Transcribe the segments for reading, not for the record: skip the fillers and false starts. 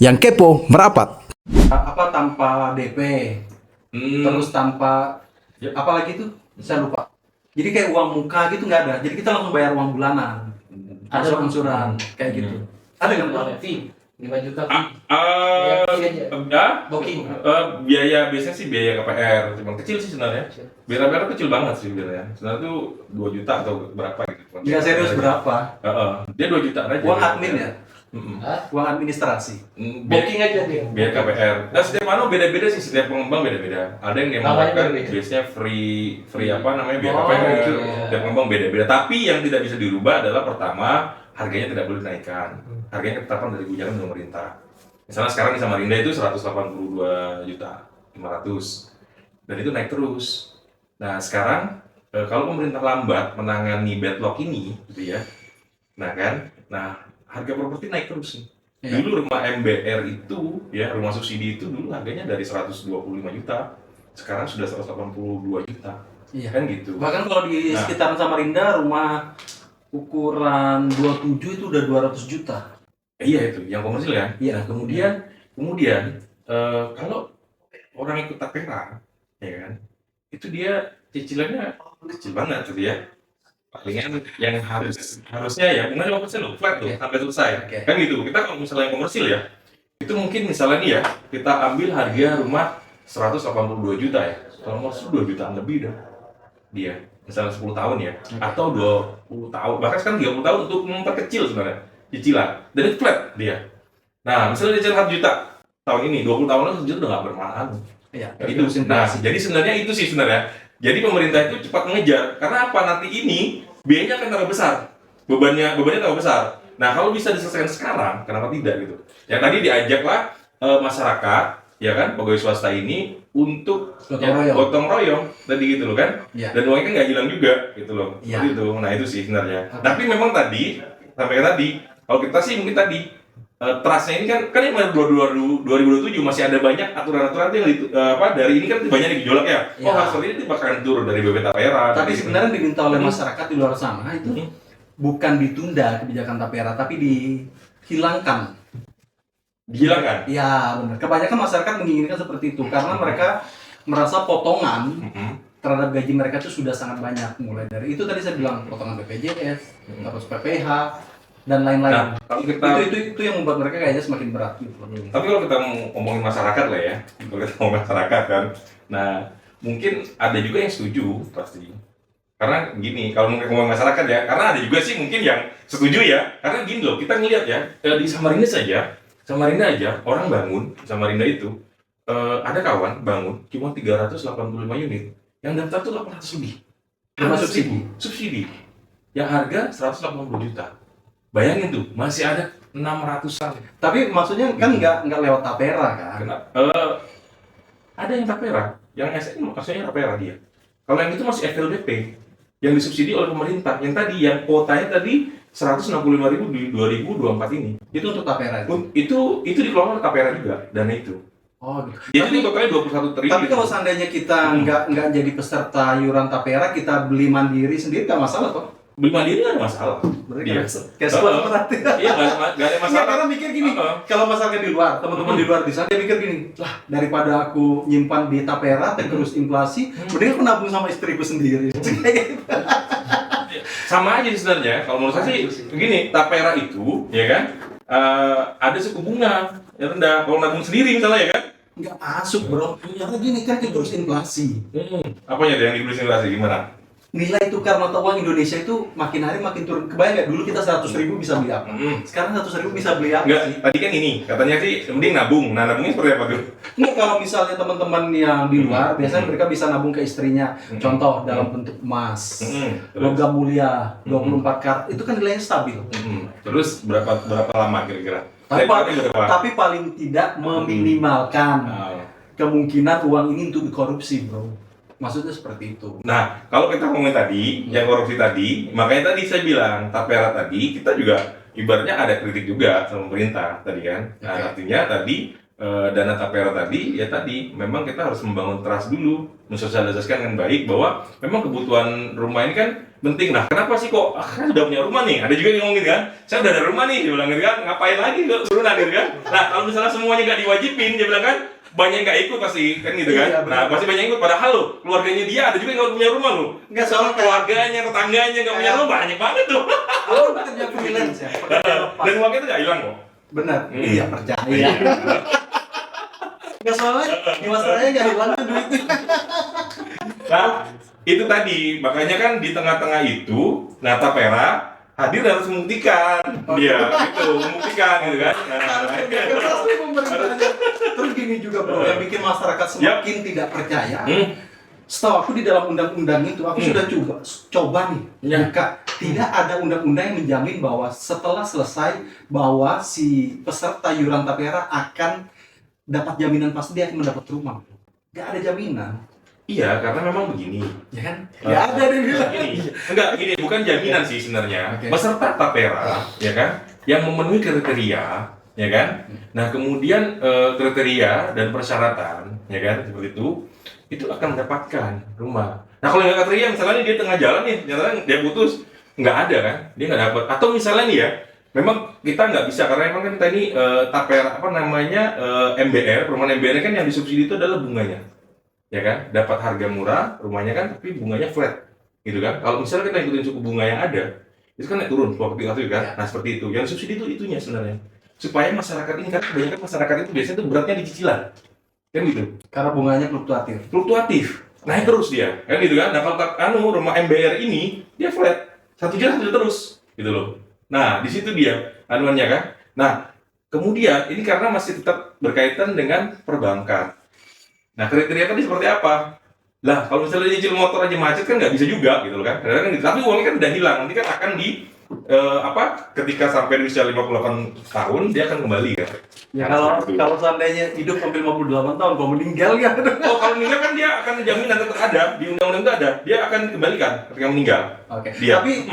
Yang kepo merapat. Apa tanpa DP, terus tanpa Ya. apa lagi tuh saya lupa. Jadi kayak uang muka gitu nggak ada. Jadi kita langsung bayar uang bulanan, Ada, Bang. angsuran kayak gitu. Ada nggak Bang? Fee 5 juta fee. Booking. Biaya biasanya sih biaya KPR, cuma kecil sih sebenarnya. Biaya KPR kecil banget sih sebenarnya. Sebenarnya tuh 2 juta atau berapa gitu. Nggak serius berapa? Dia 2 juta aja. Uang admin ya, Hah? uang administrasi. Booking aja dia. Biaya KPR. Nah setiap beda-beda sih, setiap pengembang beda-beda. Ada yang dia Namanya mengatakan beda-beda. biasanya free apa namanya biaya Oh, KPR. iya. Setiap pengembang beda-beda. Tapi yang tidak bisa dirubah adalah pertama harganya tidak boleh dinaikkan. Harganya ketetapan dari kebijakan pemerintah. Misalnya sekarang di Samarinda itu 182 juta 500 dan itu naik terus. Nah sekarang kalau pemerintah lambat menangani backlog ini, gitu ya, nah harga properti naik terus nih. Iya. Dulu rumah MBR itu, ya rumah subsidi itu dulu harganya dari 125 juta, sekarang sudah 182 juta, Iya. kan gitu. Bahkan kalau di Nah. sekitaran Samarinda rumah ukuran 27 itu udah 200 juta. Iya itu, yang komersil ya. Iya. Nah, kemudian kalau orang ikut tapera, ya kan, itu dia cicilannya kecil banget gitu ya. Palingan yang harusnya ya bunga 5% loh, flat tuh Oke. sampai selesai. Oke. Kan gitu. Kita kalau misalnya yang komersil ya, itu mungkin misalnya nih ya, kita ambil harga rumah 182 juta ya. Kalau komersil 2 jutaan lebih dah dia. Misalnya 10 tahun ya, atau 20 tahun, bahkan sekarang 30 tahun untuk memperkecil sebenarnya cicilan. Dan itu flat dia. Nah, misalnya cicilan 1 juta tahun ini, 20 tahun lalu 1 juta udah nggak bermanfaat. Iya. Itu. Nah, jadi sebenarnya itu sih sebenarnya. Jadi pemerintah itu cepat mengejar. Karena apa? Nanti ini biayanya akan tambah besar. Bebannya tambah besar. Nah, kalau bisa diselesaikan sekarang, kenapa tidak gitu? Yang tadi diajaklah masyarakat, ya kan, pegawai swasta ini untuk gotong royong tadi gitu loh kan. Iya. Dan uangnya kan nggak hilang juga gitu loh. Iya. Seperti itu. Nah, itu sih sebenarnya. Oke. Tapi memang tadi sampai tadi kalau kita sih mungkin tadi trustnya ini kan yang 2027 masih ada banyak aturan-aturan yang dari ini kan banyak yang gejolak ya. Iya. Oh, hal seperti ini bakalan turun dari BP Tapera. Tapi dari- sebenarnya diminta oleh Hmm. masyarakat di luar sana itu Hmm. bukan ditunda kebijakan tapera, tapi dihilangkan. dihilangkan. Ya benar. Kebanyakan masyarakat menginginkan seperti itu karena mereka merasa potongan terhadap gaji mereka itu sudah sangat banyak, mulai dari itu tadi saya bilang potongan BPJS, terus PPH dan lain-lain. Nah, kalau kita itu yang membuat mereka kayaknya semakin berat gitu. Tapi kalau kita mau ngomongin masyarakat lah ya, kalau kita ngomongin masyarakat kan, nah mungkin ada juga yang setuju pasti. Karena gini, kalau ngomongin masyarakat ya, karena ada juga sih mungkin yang setuju ya, karena gini loh, kita ngelihat ya, di Samarinda aja, orang bangun, Samarinda itu, ada kawan bangun cuma 385 unit, yang daftar tuh 800 lebih. Rumah 800 subsidi? Subsidi. Yang harga 180 juta. Bayangin tuh, masih ada 600-an. Tapi maksudnya kan nggak lewat tapera kan? Ada yang tapera, yang SN maksudnya tapera dia. Kalau yang itu masih FLDP, yang disubsidi oleh pemerintah. Yang tadi, yang kuotanya tadi 165.000 di 2024 ini. Itu untuk tapera itu. Itu dikelola oleh tapera juga, dana itu. Oh gitu. Jadi itu totalnya 21 triliun. Tapi kalau seandainya kita nggak jadi peserta iuran tapera, kita beli mandiri sendiri nggak masalah toh? beli mandiri nggak ada masalah. Berarti Iya. cash flow berarti. Iya, nggak ada Enggak, masalah. karena mikir gini, Heeh. kalau masalahnya di luar, teman-teman di luar di sana dia mikir gini, lah daripada aku nyimpan di tapera terus inflasi, mending aku nabung sama istriku sendiri. Sama aja sih sebenarnya. Kalau menurut saya sih begini, tapera itu ya kan ada suku bunga yang rendah. Kalau nabung sendiri misalnya ya kan. Nggak masuk bro, karena gini kan terus inflasi. Apanya tuh yang dibeli inflasi gimana? Nilai tukar mata uang Indonesia itu makin hari makin turun. Kebayang nggak? Dulu kita 100.000 bisa beli apa? Sekarang 100.000 bisa beli apa Enggak, sih? tadi kan ini katanya sih mending nabung. Nah, nabungnya seperti apa tuh? Nggak, kalau misalnya teman-teman yang di luar, biasanya mereka bisa nabung ke istrinya. Contoh dalam bentuk emas, Terus, logam mulia, 24 karat, itu kan nilainya stabil. terus berapa lama kira-kira? Tapi, Tempohnya berapa? tapi paling tidak meminimalkan kemungkinan uang ini untuk dikorupsi, bro. Maksudnya seperti itu. Nah, kalau kita ngomongin tadi, yang korupsi tadi, makanya tadi saya bilang, tapera tadi, kita juga ibaratnya ada kritik juga sama pemerintah tadi kan. Nah, Oke. artinya tadi dana tapera tadi, ya tadi memang kita harus membangun trust dulu, mensosialisasikan dengan baik bahwa memang kebutuhan rumah ini kan penting. Nah, kenapa sih kok kan udah punya rumah nih? Ada juga yang ngomong gitu kan, saya udah ada rumah nih, dia bilang gitu kan, ngapain lagi turunan gitu kan? Nah, kalau misalnya semuanya nggak diwajibin, dia bilang kan, banyak yang nggak ikut pasti kan gitu kan? Iya, Nah, pasti banyak yang ikut. Padahal lo, keluarganya dia ada juga yang nggak punya rumah lo. Nggak, Soal soalnya keluarganya, tetangganya nggak punya rumah banyak banget tuh. Kalau bekerja freelance ya, pekerja lepas. Dan uangnya itu nggak hilang kok. Benar. Iya, percaya. Iya. Nggak, soalnya di masalahnya nggak hilang tuh duitnya. Nah, itu tadi, makanya kan di tengah-tengah itu, nah tapera hadir harus membuktikan, dia gitu, membuktikan gitu kan. Keras nih pemerintahnya. Terus gini juga bro, yang bikin masyarakat semakin tidak percaya. Setahu aku di dalam undang-undang itu, aku sudah coba nih Ya. buka. Tidak ada undang-undang yang menjamin bahwa setelah selesai bahwa si peserta iuran tapera akan dapat jaminan pasti dia akan mendapat rumah. Gak ada jaminan. Iya, karena memang begini. Ya kan? Gak ada dia bilang. Enggak, gini, bukan jaminan sih sebenarnya. Oke. Peserta tapera, ya kan, yang memenuhi kriteria, ya kan. Nah, kemudian kriteria dan persyaratan, ya kan, seperti itu akan mendapatkan rumah. Nah, kalau yang kriteria, misalnya dia tengah jalan nih, nyatanya dia putus, nggak ada kan, dia nggak dapat. Atau misalnya nih ya, memang kita nggak bisa karena memang kan kita ini tapera apa namanya MBR, perumahan MBR kan yang disubsidi itu adalah bunganya. Ya kan, dapat harga murah rumahnya kan, tapi bunganya flat, gitu kan. Kalau misalnya kita ikutin suku bunga yang ada, itu kan naik turun waktu itu kan. Nah seperti itu, yang subsidi itu itunya sebenarnya, supaya masyarakat ini kan kebanyakan masyarakat itu biasanya itu beratnya di cicilan, kan gitu. Karena bunganya fluktuatif. Naik terus dia, kan gitu kan. Nah kalau rumah MBR ini dia flat, 1 juta terus, gitu loh. Nah di situ dia anuannya kan. Nah kemudian ini karena masih tetap berkaitan dengan perbankan. Nah kriteria tadi seperti apa? Lah kalau misalnya dia nyicil motor aja macet kan nggak bisa juga gitu loh kan. Kadang-kadang kan gitu. Tapi uangnya kan udah hilang. Nanti kan akan ketika sampai di usia 58 tahun dia akan kembali kan. Ya Nah, kalau seandainya hidup sampai 58 tahun, kalau meninggal ya. oh kalau meninggal kan dia akan jaminan tetap ada di undang-undang itu ada. Dia akan dikembalikan ketika meninggal. Oke. Dia. Tapi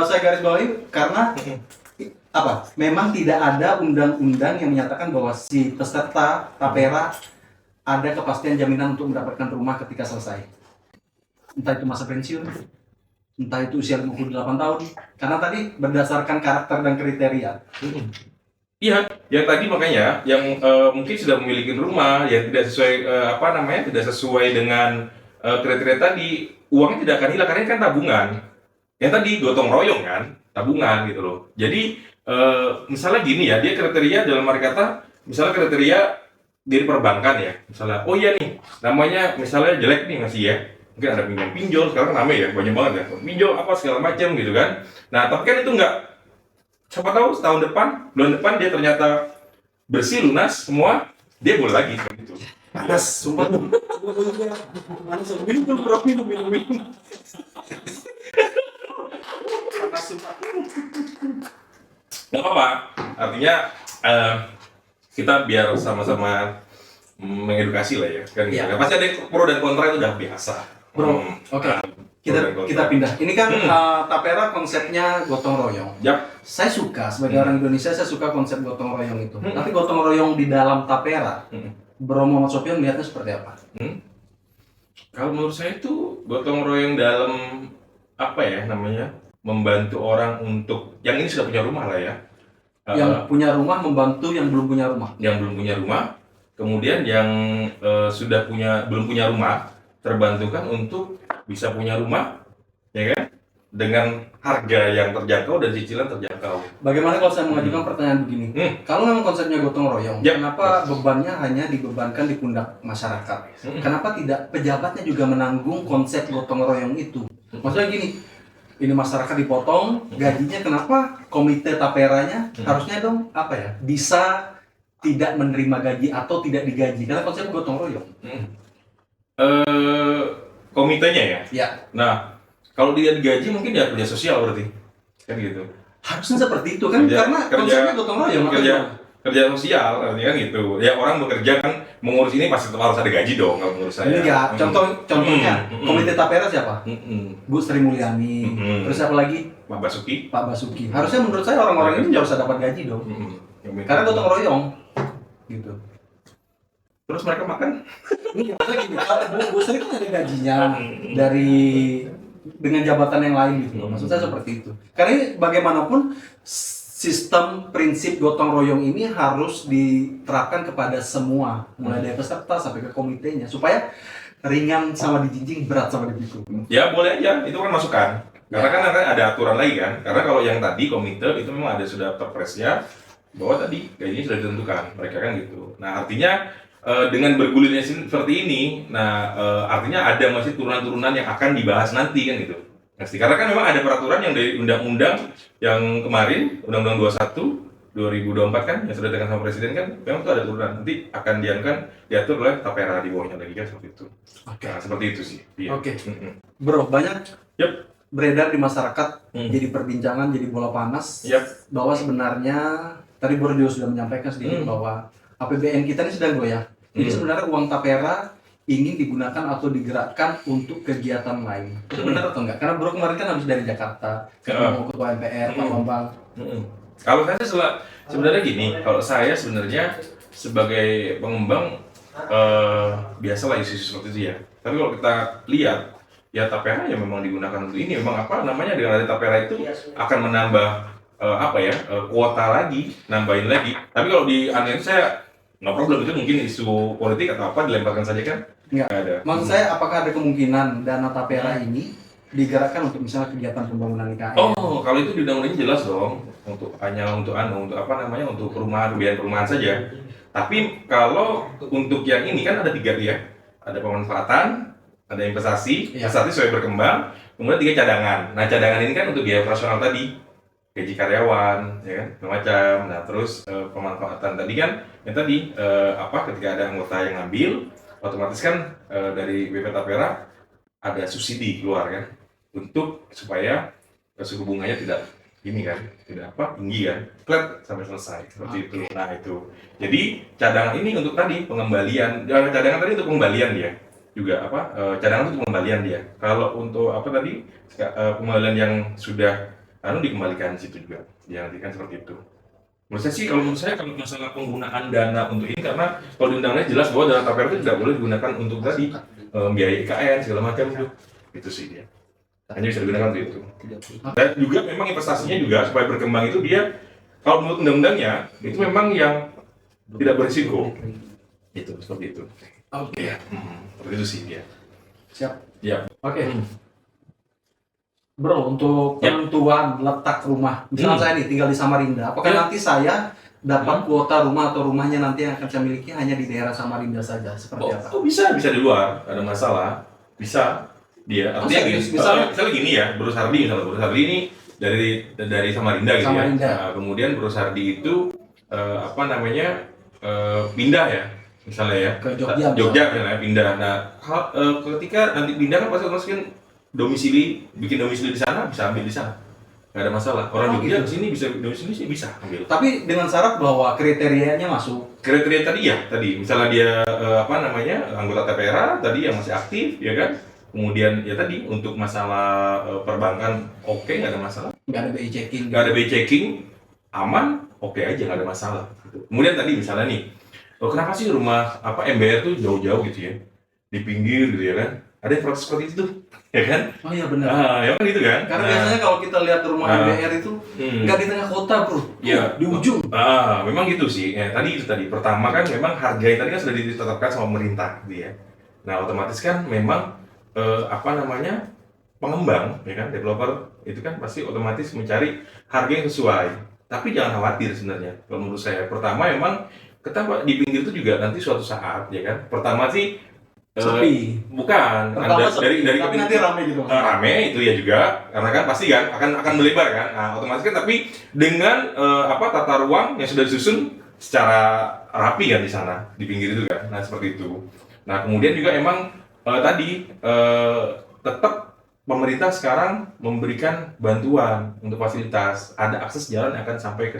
saya garis bawahi karena apa? Memang tidak ada undang-undang yang menyatakan bahwa si peserta tapera ada kepastian jaminan untuk mendapatkan rumah ketika selesai. Entah itu masa pensiun, entah itu usia 58 tahun. Karena tadi berdasarkan karakter dan kriteria. Iya, yang tadi makanya yang mungkin sudah memiliki rumah yang tidak sesuai tidak sesuai dengan kriteria tadi, uangnya tidak akan hilang karena ini kan tabungan. Yang tadi gotong royong kan, tabungan gitu loh. Jadi misalnya gini ya, dia kriteria dalam arti kata, misalnya kriteria dari perbankan ya, misalnya, oh iya nih, namanya misalnya jelek nih masih ya, mungkin ada pinjol, sekarang rame ya, banyak banget ya, pinjol apa segala macam gitu kan. Nah tapi kan itu enggak, siapa tahu bulan depan dia ternyata bersih lunas semua, dia boleh lagi gitu. Panas, sumpah. Panas, minum. Panas, sumpah. Nggak apa-apa, artinya kita biar sama-sama mengedukasi lah ya, kan gitu. Iya. Pasti ada pro dan kontra itu udah biasa. Bro, oke. Pro dan kontra. Kita pindah. Ini kan tapera konsepnya gotong royong. Yap. Saya suka sebagai orang Indonesia, saya suka konsep gotong royong itu. Tapi gotong royong di dalam tapera, Bro Muhammad Sofyan melihatnya seperti apa? Kalau menurut saya itu gotong royong dalam apa ya namanya, membantu orang untuk yang ini sudah punya rumah lah ya. Yang punya rumah membantu yang belum punya rumah. Yang belum punya rumah, kemudian yang belum punya rumah terbantukan untuk bisa punya rumah, ya kan? Dengan harga yang terjangkau dan cicilan terjangkau. Bagaimana kalau saya mengajukan pertanyaan begini? Kalau memang konsepnya gotong royong, Ya. kenapa bebannya hanya dibebankan di pundak masyarakat? Kenapa tidak pejabatnya juga menanggung konsep gotong royong itu? Maksudnya gini, ini masyarakat dipotong, gajinya kenapa komite taperanya harusnya dong bisa tidak menerima gaji atau tidak digaji karena konsep gotong royong. Komitenya ya. Ya, Nah, kalau dia digaji mungkin dia kerja sosial berarti, kan gitu. harusnya seperti itu kan karena konsepnya gotong royong. Kerja sosial artinya kan gitu. Ya orang bekerja kan mengurus ini pasti harus ada gaji dong kalau menurut saya. Enggak, contohnya komite tapera siapa? Bu Sri Mulyani, terus siapa lagi? Pak Basuki. Pak Basuki. Harusnya menurut saya orang-orang ini harus dapat gaji dong. Karena gotong royong, gitu. Terus mereka makan? Ini maksudnya gini, kalau Bu Sri kan ada gajinya dari dengan jabatan yang lain gitu loh. Maksud saya seperti itu. Karena ini bagaimanapun sistem prinsip gotong royong ini harus diterapkan kepada semua, mulai dari peserta sampai ke komitenya, supaya ringan sama dijinjing, berat sama dipikul. Ya boleh aja, itu kan masukan. Karena kan ada aturan lagi kan. Karena kalau yang tadi komite itu memang ada sudah perpresnya bahwa tadi gajinya sudah ditentukan, mereka kan gitu. Nah artinya dengan bergulirnya seperti ini, nah artinya ada masih turunan-turunan yang akan dibahas nanti kan gitu. Pasti karena kan memang ada peraturan yang dari undang-undang yang kemarin, Undang-Undang 21 2024 kan yang sudah ditekan sama presiden kan, memang itu ada turunan. Nanti akan diatur oleh Tapera di bawahnya lagi kan seperti itu. Oke. Nah, seperti itu sih. Iya. Oke. Bro, banyak Yep. beredar di masyarakat, jadi perbincangan, jadi bola panas, Yep. bahwa sebenarnya tadi Bro juga sudah menyampaikan sedikit bahwa APBN kita ini sedang goyah. Jadi sebenarnya uang Tapera ingin digunakan atau digerakkan untuk kegiatan lain. Itu benar atau enggak? Karena Bro kemarin kan habis dari Jakarta, ketemu Ketua MPR, Pak Bambang. Kalau saya sih sebenarnya gini, kalau saya sebenarnya sebagai pengembang biasalah isu seperti itu ya. Tapi kalau kita lihat, ya Tapera ya memang digunakan untuk ini. Memang apa namanya dengan ada Tapera itu akan menambah kuota lagi, nambahin lagi. Tapi kalau di aneh saya no problem, itu mungkin isu politik atau apa dilemparkan saja kan? Enggak. Ada. Maksud saya apakah ada kemungkinan dana Tapera ini digerakkan untuk misalnya kegiatan pembangunan IKN? Oh, kalau itu di undang-undangnya jelas dong, untuk perumahan, kebiayaan perumahan saja. Tapi kalau untuk yang ini kan ada 3 ya, ada pemanfaatan, ada investasi, investasi sesuai berkembang, kemudian 3 cadangan. Nah cadangan ini kan untuk biaya operasional tadi, gaji karyawan, ya kan, macam. Nah terus pemanfaatan tadi kan, yang tadi ketika ada anggota yang ngambil, otomatis kan dari BP Tapera ada subsidi keluar kan, untuk supaya suku bunganya tidak tinggi kan, flat sampai selesai seperti itu. Nah itu, jadi cadangan ini untuk tadi pengembalian, cadangan tadi untuk pengembalian dia juga cadangan untuk pengembalian dia. Kalau untuk pengembalian yang sudah dikembalikan di situ juga, yang nanti kan seperti itu. Menurut saya kalau masalah penggunaan dana untuk ini, karena kalau di undang-undangnya jelas bahwa dana Tapera itu tidak boleh digunakan untuk tadi biaya IKN segala macam itu sih dia. Hanya bisa digunakan untuk itu. Dan juga memang investasinya juga supaya berkembang itu dia, kalau menurut undang-undangnya itu memang yang tidak berisiko. Itu seperti itu. Oke. Iya. Seperti itu sih dia. Siap. Ya. Oke. Bro, untuk penentuan letak rumah, misalnya saya nih tinggal di Samarinda, apakah nanti saya dapat kuota rumah atau rumahnya nanti yang akan saya miliki hanya di daerah Samarinda saja, seperti apa? Oh bisa di luar, ada masalah. Bisa dia. Artinya misalnya gini ya, Bro Sardi ini dari Samarinda gitu Samarinda. ya. Nah, kemudian Bro Sardi itu pindah ya, misalnya ya Ke Jogja misalnya pindah. Nah ketika nanti pindah kan pasti masukin bikin domisili di sana, bisa ambil di sana, nggak ada masalah. Orang Jogja kesini bisa domisili sih bisa ambil. Tapi dengan syarat bahwa kriterianya masuk. Kriteria tadi misalnya dia anggota Tapera tadi yang masih aktif ya kan. Kemudian ya tadi untuk masalah perbankan oke, nggak ada masalah. Nggak ada BI checking. Nggak ada BI checking, aman, oke aja, nggak ada masalah. Kemudian tadi misalnya nih, kenapa sih rumah MBR tuh jauh-jauh gitu ya, di pinggir gitu ya kan? Ada yang protes seperti itu, ya kan? Oh iya benar. Ya kan gitu kan? Karena biasanya kalau kita lihat rumah MBR itu nggak di tengah kota, Bro. Iya. Di ujung. Memang gitu sih. Tadi pertama kan memang harganya tadi kan sudah ditetapkan sama pemerintah, gitu ya. Nah otomatis kan memang pengembang, ya kan, developer itu kan pasti otomatis mencari harga yang sesuai. Tapi jangan khawatir sebenarnya. Kalau menurut saya, pertama memang kita di pinggir itu juga nanti suatu saat, ya kan. Pertama sih sepi. Bukan. Dari tapi nanti rame gitu. Rame itu ya juga, karena kan pasti kan akan melebar kan. Nah otomatis kan tapi dengan tata ruang yang sudah disusun secara rapi kan di sana di pinggir itu kan. Nah seperti itu. Nah kemudian juga emang tetap pemerintah sekarang memberikan bantuan untuk fasilitas, ada akses jalan yang akan sampai ke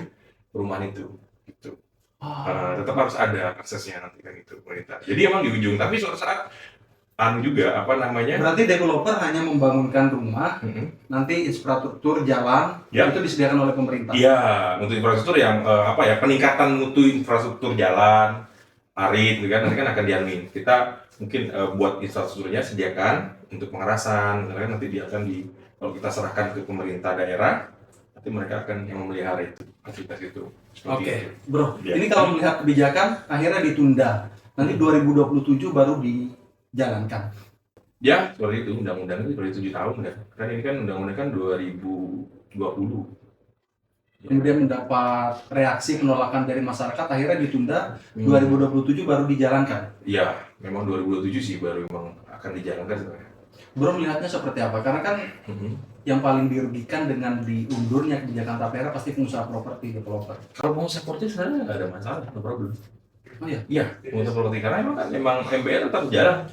perumahan itu, gitu. Tetap harus ada aksesnya nanti kan itu pemerintah. Jadi emang di ujung, tapi suatu saat juga Berarti developer hanya membangunkan rumah, nanti infrastruktur jalan itu disediakan oleh pemerintah. Iya, untuk infrastruktur yang peningkatan mutu infrastruktur jalan arit, gitu kan, nanti kan akan dianuin. Kita mungkin buat infrastrukturnya sediakan untuk pengerasan, kan nanti dia akan kalau kita serahkan ke pemerintah daerah, nanti mereka akan yang memelihara itu, fasilitas itu. Oke, bro. Ya. Ini kalau melihat kebijakan akhirnya ditunda. Nanti 2027 baru dijalankan. Ya, seperti itu. Undang-undang itu seperti 7 tahun kan. Kan ini kan undang-undang kan 2020. Kemudian mendapat reaksi penolakan dari masyarakat, akhirnya ditunda. 2027 baru dijalankan. Iya, memang 2027 sih baru memang akan dijalankan sebenarnya. Bro melihatnya seperti apa? Karena kan yang paling dirugikan dengan diundurnya kebijakan tapera pasti pengusaha properti, developer. Kalau pengusaha properti sebenarnya nggak ada masalah, no problem. Oh iya? Iya, pengusaha properti karena memang MBR tetap jalan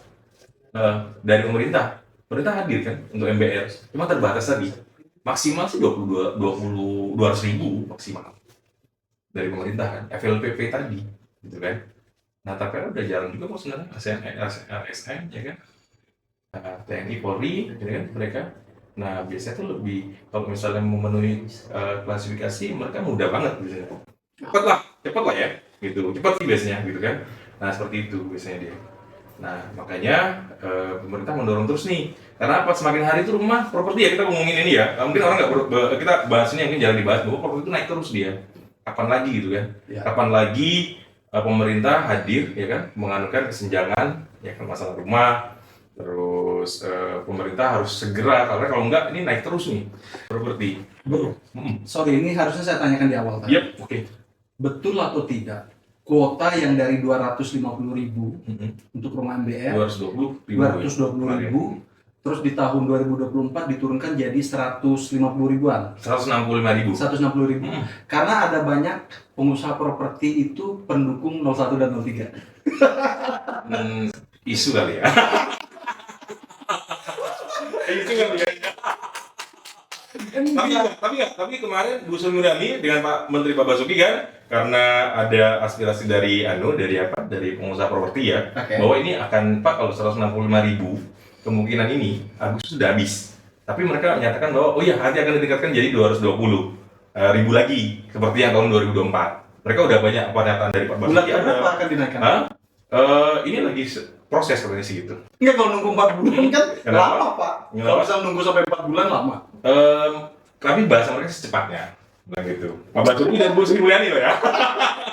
dari pemerintah. Pemerintah hadir kan untuk MBR, cuma terbatas tadi. Maksimal sih 200 ribu maksimal dari pemerintah kan, FLPP tadi, gitu kan. Nah, tapera udah jalan juga kok sebenarnya, RSN, ya kan. TNI Polri, gitu kan, mereka. Nah, biasanya tuh lebih kalau misalnya memenuhi klasifikasi mereka mudah banget biasanya. Cepet lah ya, gitu. Cepet sih biasanya, gitu kan. Nah, seperti itu biasanya dia. Nah, makanya pemerintah mendorong terus nih. Karena apa? Semakin hari itu rumah properti ya, kita ngomongin ini ya. Mungkin orang nggak kita bahas ini, mungkin jangan dibahas bahwa properti itu naik terus dia. Kapan lagi gitu kan? Ya. Kapan lagi pemerintah hadir ya kan, menganukan kesenjangan ya kan masalah rumah. Terus pemerintah harus segera, karena kalau enggak ini naik terus nih properti. Bro, sorry, ini harusnya saya tanyakan di awal tadi. Yep, oke. Betul atau tidak? Kuota yang dari 250.000 untuk rumah MBR, 220.000, terus di tahun 2024 diturunkan jadi 150.000-an. 165.000. 160.000. Karena ada banyak pengusaha properti itu pendukung 01 dan 03. Isu kali ya. Isu kali ya. Tapi kemarin Bu Sri Mulyani dengan Pak Menteri Pak Basuki kan, karena ada aspirasi dari pengusaha properti ya, bahwa ini akan Pak kalau 165.000 kemungkinan ini Agustus sudah habis. Tapi mereka menyatakan bahwa oh ya nanti akan ditingkatkan jadi 220.000 lagi seperti yang tahun 2024. Mereka udah banyak pernyataan dari Pak Basuki. Bulan berapa akan dinaikkan? Ini lagi proses katanya sih gitu. Enggak, kalau nunggu 4 bulan kan Kenapa? lama, Pak. Kalau bisa nunggu sampai 4 bulan lama. Kami bahasa mereka secepatnya. Nah gitu. Pak Basuki dan Bu Sri Mulyani loh ya.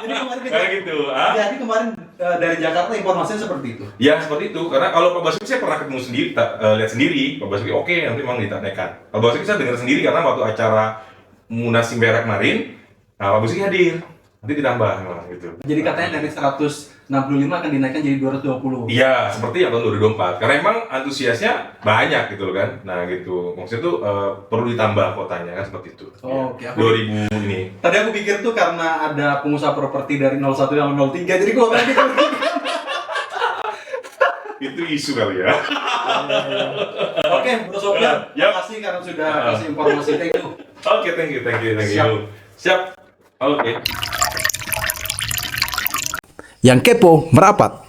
Jadi kemarin Kayak gitu. Jadi kemarin dari Jakarta informasinya seperti itu. Ya seperti itu. Karena kalau Pak Basuki saya pernah ketemu sendiri, lihat sendiri. Pak Basuki oke, nanti memang ditanyakan. Pak Basuki saya dengar sendiri karena waktu acara Munas Simbera kemarin, Pak Basuki hadir. Nanti ditambah memang gitu. Jadi katanya dari 165 akan dinaikkan jadi 220. Iya, seperti yang tahun 2024. Karena emang antusiasnya banyak gitu loh kan. Nah gitu. Maksudnya tuh perlu ditambah kotanya kan seperti itu. Oh, oke. 2000 ini. Tadi aku pikir tuh karena ada pengusaha properti dari 01 dan 03, jadi gua tadi Itu isu kali ya. Oke, Bro Sofyan, Yap. terima kasih karena sudah kasih informasi. Thank you. Oke, thank you. Siap. Oke. Yang kepo merapat.